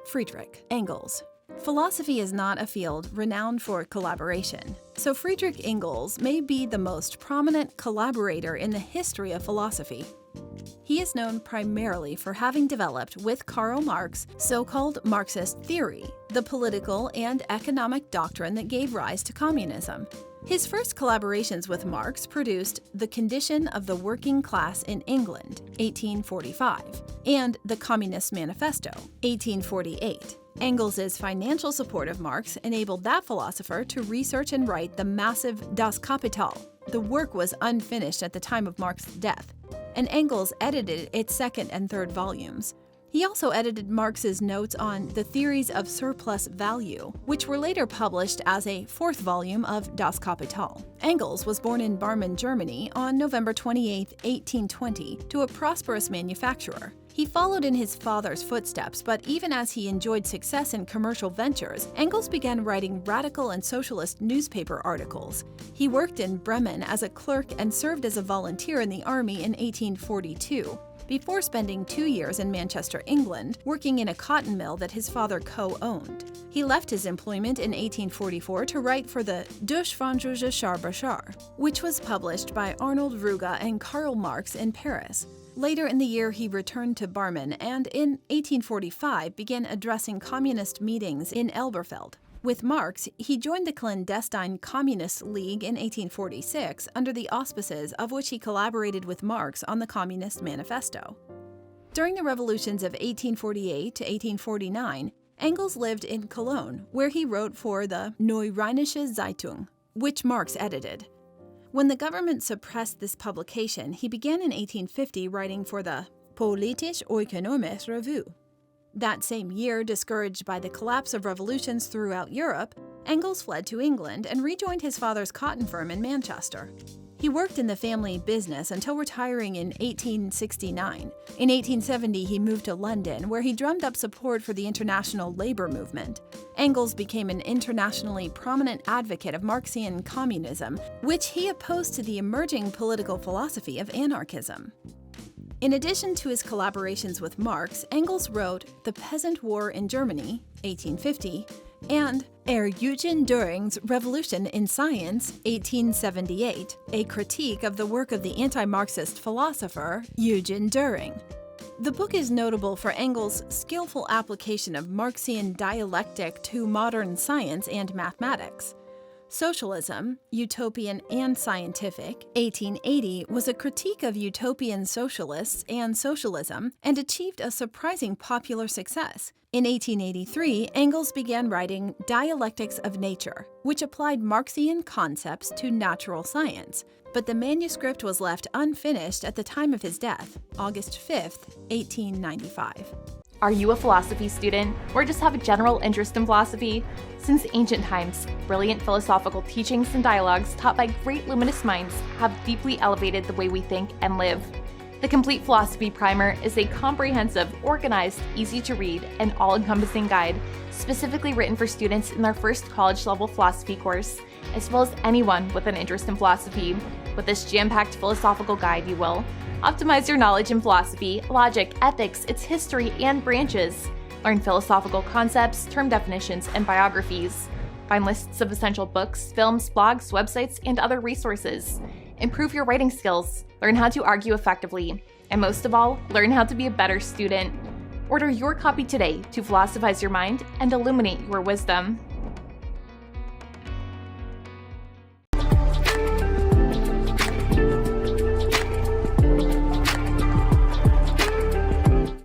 Friedrich Engels. Philosophy is not a field renowned for collaboration, so Friedrich Engels may be the most prominent collaborator in the history of philosophy. He is known primarily for having developed with Karl Marx so-called Marxist theory, the political and economic doctrine that gave rise to communism. His first collaborations with Marx produced The Condition of the Working Class in England, 1845, and The Communist Manifesto, 1848. Engels' financial support of Marx enabled that philosopher to research and write the massive Das Kapital. The work was unfinished at the time of Marx's death, and Engels edited its second and third volumes. He also edited Marx's notes on the theories of surplus value, which were later published as a fourth volume of Das Kapital. Engels was born in Barmen, Germany on November 28, 1820, to a prosperous manufacturer. He followed in his father's footsteps, but even as he enjoyed success in commercial ventures, Engels began writing radical and socialist newspaper articles. He worked in Bremen as a clerk and served as a volunteer in the army in 1842. Before spending 2 years in Manchester, England, working in a cotton mill that his father co-owned. He left his employment in 1844 to write for the Durch Französische Scharbachar, which was published by Arnold Ruge and Karl Marx in Paris. Later in the year, he returned to Barmen and in 1845 began addressing communist meetings in Elberfeld. With Marx, he joined the clandestine Communist League in 1846, under the auspices of which he collaborated with Marx on the Communist Manifesto. During the revolutions of 1848 to 1849, Engels lived in Cologne, where he wrote for the Neue Rheinische Zeitung, which Marx edited. When the government suppressed this publication, he began in 1850 writing for the Politisch-Ökonomische Revue. That same year, discouraged by the collapse of revolutions throughout Europe, Engels fled to England and rejoined his father's cotton firm in Manchester. He worked in the family business until retiring in 1869. In 1870, he moved to London, where he drummed up support for the international labor movement. Engels became an internationally prominent advocate of Marxian communism, which he opposed to the emerging political philosophy of anarchism. In addition to his collaborations with Marx, Engels wrote The Peasant War in Germany, 1850, and Eugen Dühring's Revolution in Science, 1878, a critique of the work of the anti-Marxist philosopher Eugen Dühring. The book is notable for Engels' skillful application of Marxian dialectic to modern science and mathematics. Socialism, Utopian and Scientific, 1880, was a critique of utopian socialists and socialism and achieved a surprising popular success. In 1883, Engels began writing Dialectics of Nature, which applied Marxian concepts to natural science, but the manuscript was left unfinished at the time of his death, August 5, 1895. Are you a philosophy student, or just have a general interest in philosophy? Since ancient times, brilliant philosophical teachings and dialogues taught by great luminous minds have deeply elevated the way we think and live. The Complete Philosophy Primer is a comprehensive, organized, easy-to-read, and all-encompassing guide specifically written for students in their first college-level philosophy course, as well as anyone with an interest in philosophy. With this jam-packed philosophical guide, you will optimize your knowledge in philosophy, logic, ethics, its history, and branches. Learn philosophical concepts, term definitions, and biographies. Find lists of essential books, films, blogs, websites, and other resources. Improve your writing skills. Learn how to argue effectively. And most of all, learn how to be a better student. Order your copy today to philosophize your mind and illuminate your wisdom.